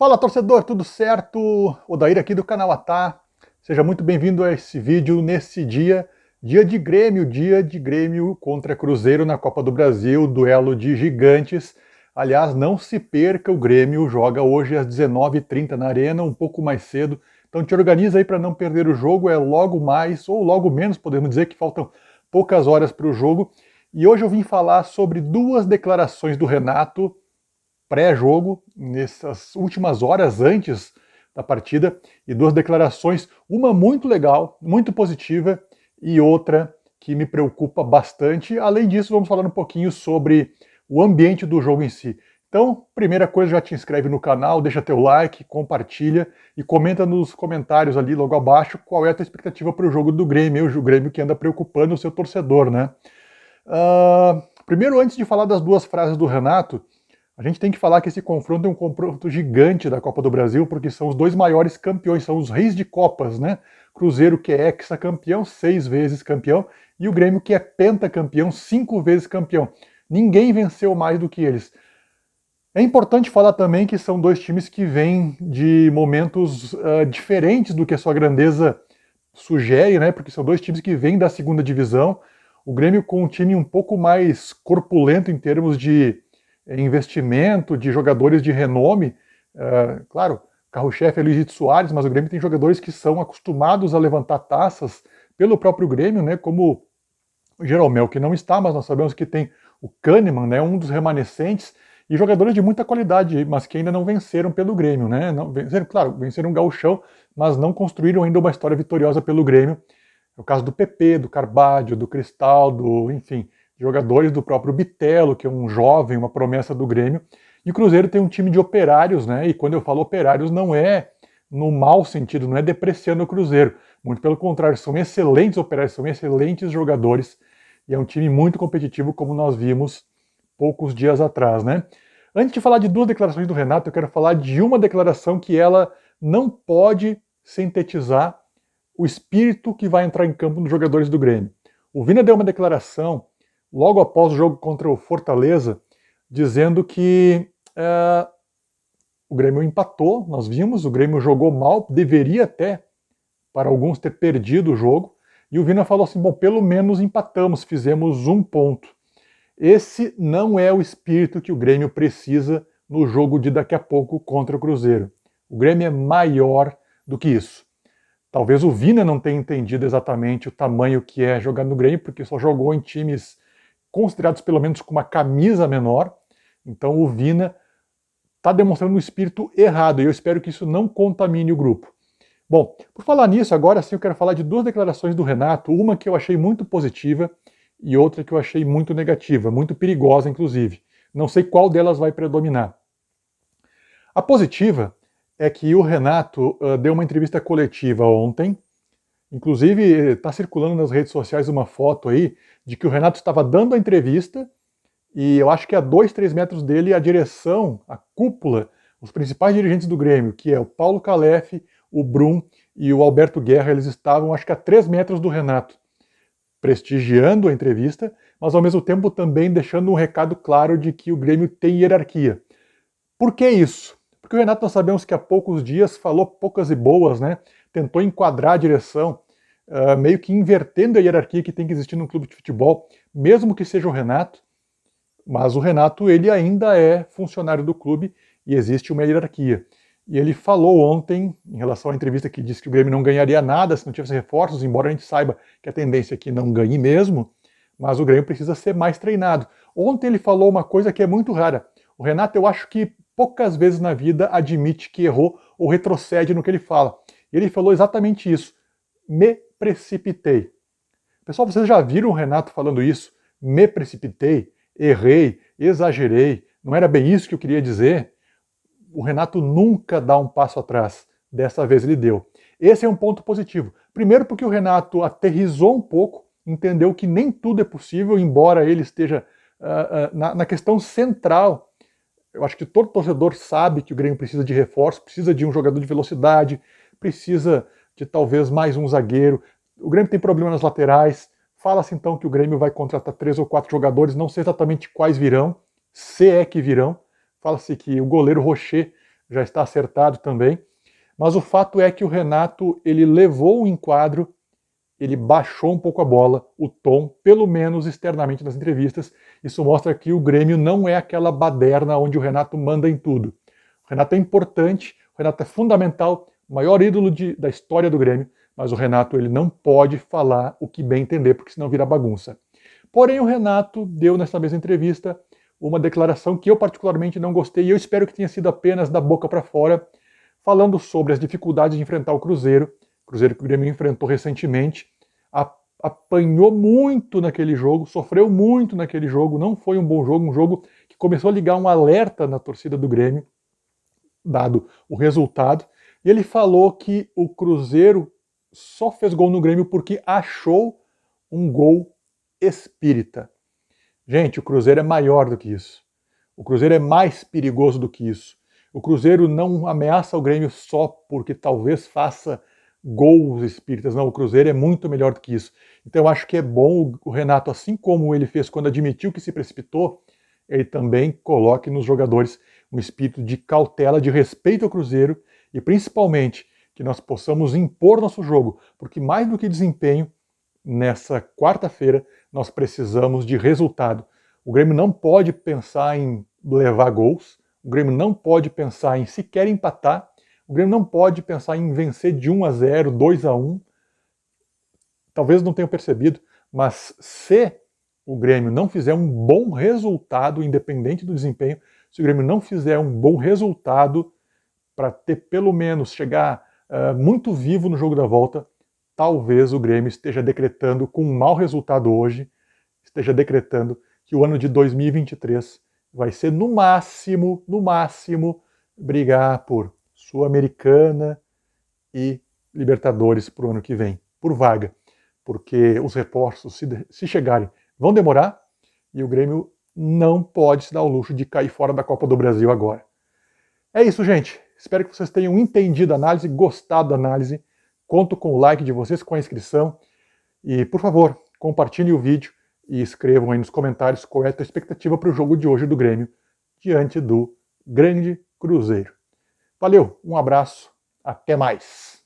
Fala, torcedor, tudo certo? Odair aqui do canal Atá. Seja muito bem-vindo a esse vídeo nesse dia de Grêmio contra Cruzeiro na Copa do Brasil, duelo de gigantes. Aliás, não se perca, o Grêmio joga hoje às 19h30 na Arena, um pouco mais cedo. Então te organiza aí para não perder o jogo, é logo mais ou logo menos, podemos dizer que faltam poucas horas para o jogo. E hoje eu vim falar sobre duas declarações do Renato pré-jogo, nessas últimas horas antes da partida, e duas declarações, uma muito legal, muito positiva, e outra que me preocupa bastante. Além disso, vamos falar um pouquinho sobre o ambiente do jogo em si. Então, primeira coisa, já te inscreve no canal, deixa teu like, compartilha e comenta nos comentários ali logo abaixo qual é a tua expectativa para o jogo do Grêmio, o Grêmio que anda preocupando o seu torcedor, né? Primeiro, antes de falar das duas frases do Renato, a gente tem que falar que esse confronto é um confronto gigante da Copa do Brasil, porque são os dois maiores campeões, são os reis de Copas, né? Cruzeiro, que é hexacampeão, 6 vezes campeão, e o Grêmio, que é pentacampeão, 5 vezes campeão. Ninguém venceu mais do que eles. É importante falar também que são dois times que vêm de momentos diferentes do que a sua grandeza sugere, né? Porque são dois times que vêm da segunda divisão. O Grêmio com um time um pouco mais corpulento em termos de investimento, de jogadores de renome. Claro, carro-chefe é Luizito Soares, mas o Grêmio tem jogadores que são acostumados a levantar taças pelo próprio Grêmio, né? Como o Jeromel, que não está, mas nós sabemos que tem o Kahneman, né? Um dos remanescentes, e jogadores de muita qualidade, mas que ainda não venceram pelo Grêmio, né? Não, venceram, claro, venceram o Gauchão, mas não construíram ainda uma história vitoriosa pelo Grêmio. É o caso do PP, do Carbadio, do Cristaldo, enfim, jogadores do próprio Bitelo, que é um jovem, uma promessa do Grêmio. E o Cruzeiro tem um time de operários, né? E quando eu falo operários, não é no mau sentido, não é depreciando o Cruzeiro. Muito pelo contrário, são excelentes operários, são excelentes jogadores. E é um time muito competitivo, como nós vimos poucos dias atrás, né? Antes de falar de duas declarações do Renato, eu quero falar de uma declaração que ela não pode sintetizar o espírito que vai entrar em campo nos jogadores do Grêmio. O Vina deu uma declaração logo após o jogo contra o Fortaleza, dizendo que o Grêmio empatou, nós vimos, o Grêmio jogou mal, deveria até, para alguns, ter perdido o jogo, e o Vina falou assim, bom, pelo menos empatamos, fizemos um ponto. Esse não é o espírito que o Grêmio precisa no jogo de daqui a pouco contra o Cruzeiro. O Grêmio é maior do que isso. Talvez o Vina não tenha entendido exatamente o tamanho que é jogar no Grêmio, porque só jogou em times considerados pelo menos com uma camisa menor. Então o Vina está demonstrando um espírito errado, e eu espero que isso não contamine o grupo. Bom, por falar nisso, agora sim eu quero falar de duas declarações do Renato, uma que eu achei muito positiva e outra que eu achei muito negativa, muito perigosa, inclusive. Não sei qual delas vai predominar. A positiva é que o Renato deu uma entrevista coletiva ontem, inclusive está circulando nas redes sociais uma foto aí de que o Renato estava dando a entrevista e eu acho que a 2, 3 metros dele a direção, a cúpula, os principais dirigentes do Grêmio, que é o Paulo Calef, o Brum e o Alberto Guerra, eles estavam acho que a 3 metros do Renato, prestigiando a entrevista, mas ao mesmo tempo também deixando um recado claro de que o Grêmio tem hierarquia. Por que isso? Porque o Renato, nós sabemos que há poucos dias falou poucas e boas, né? Tentou enquadrar a direção, meio que invertendo a hierarquia que tem que existir num clube de futebol, mesmo que seja o Renato, mas o Renato ele ainda é funcionário do clube e existe uma hierarquia. E ele falou ontem, em relação à entrevista que disse que o Grêmio não ganharia nada se não tivesse reforços, embora a gente saiba que a tendência é que não ganhe mesmo, mas o Grêmio precisa ser mais treinado. Ontem ele falou uma coisa que é muito rara. O Renato, eu acho que poucas vezes na vida admite que errou ou retrocede no que ele fala. E ele falou exatamente isso. Me precipitei. Pessoal, vocês já viram o Renato falando isso? Me precipitei, errei, exagerei, não era bem isso que eu queria dizer? O Renato nunca dá um passo atrás. Dessa vez ele deu. Esse é um ponto positivo. Primeiro porque o Renato aterrizou um pouco, entendeu que nem tudo é possível, embora ele esteja na questão central. Eu acho que todo torcedor sabe que o Grêmio precisa de reforço, precisa de um jogador de velocidade, precisa de talvez mais um zagueiro. O Grêmio tem problema nas laterais. Fala-se então que o Grêmio vai contratar 3 ou 4 jogadores, não sei exatamente quais virão, se é que virão. Fala-se que o goleiro Rocher já está acertado também. Mas o fato é que o Renato, ele levou o enquadro, ele baixou um pouco a bola, o tom, pelo menos externamente nas entrevistas. Isso mostra que o Grêmio não é aquela baderna onde o Renato manda em tudo. O Renato é importante, o Renato é fundamental, o maior ídolo da história do Grêmio, mas o Renato ele não pode falar o que bem entender, porque senão vira bagunça. Porém, o Renato deu nessa mesma entrevista uma declaração que eu particularmente não gostei, e eu espero que tenha sido apenas da boca para fora, falando sobre as dificuldades de enfrentar o Cruzeiro que o Grêmio enfrentou recentemente, apanhou muito naquele jogo, sofreu muito naquele jogo, não foi um bom jogo, um jogo que começou a ligar um alerta na torcida do Grêmio, dado o resultado, e ele falou que o Cruzeiro só fez gol no Grêmio porque achou um gol espírita. Gente, o Cruzeiro é maior do que isso. O Cruzeiro é mais perigoso do que isso. O Cruzeiro não ameaça o Grêmio só porque talvez faça gols espíritas. Não, o Cruzeiro é muito melhor do que isso. Então eu acho que é bom o Renato, assim como ele fez quando admitiu que se precipitou, ele também coloque nos jogadores um espírito de cautela, de respeito ao Cruzeiro e principalmente que nós possamos impor nosso jogo, porque mais do que desempenho, nessa quarta-feira nós precisamos de resultado. O Grêmio não pode pensar em levar gols, o Grêmio não pode pensar em sequer empatar, o Grêmio não pode pensar em vencer de 1-0, 2-1. Talvez não tenham percebido, mas se o Grêmio não fizer um bom resultado, independente do desempenho, se o Grêmio não fizer um bom resultado para ter pelo menos chegar muito vivo no jogo da volta, talvez o Grêmio esteja decretando com um mau resultado hoje, esteja decretando que o ano de 2023 vai ser no máximo, brigar por Sul-Americana e Libertadores para o ano que vem, por vaga, porque os reforços, se chegarem, vão demorar e o Grêmio não pode se dar o luxo de cair fora da Copa do Brasil agora. É isso, gente. Espero que vocês tenham entendido a análise, gostado da análise. Conto com o like de vocês, com a inscrição. E, por favor, compartilhem o vídeo e escrevam aí nos comentários qual é a tua expectativa para o jogo de hoje do Grêmio diante do grande Cruzeiro. Valeu, um abraço, até mais!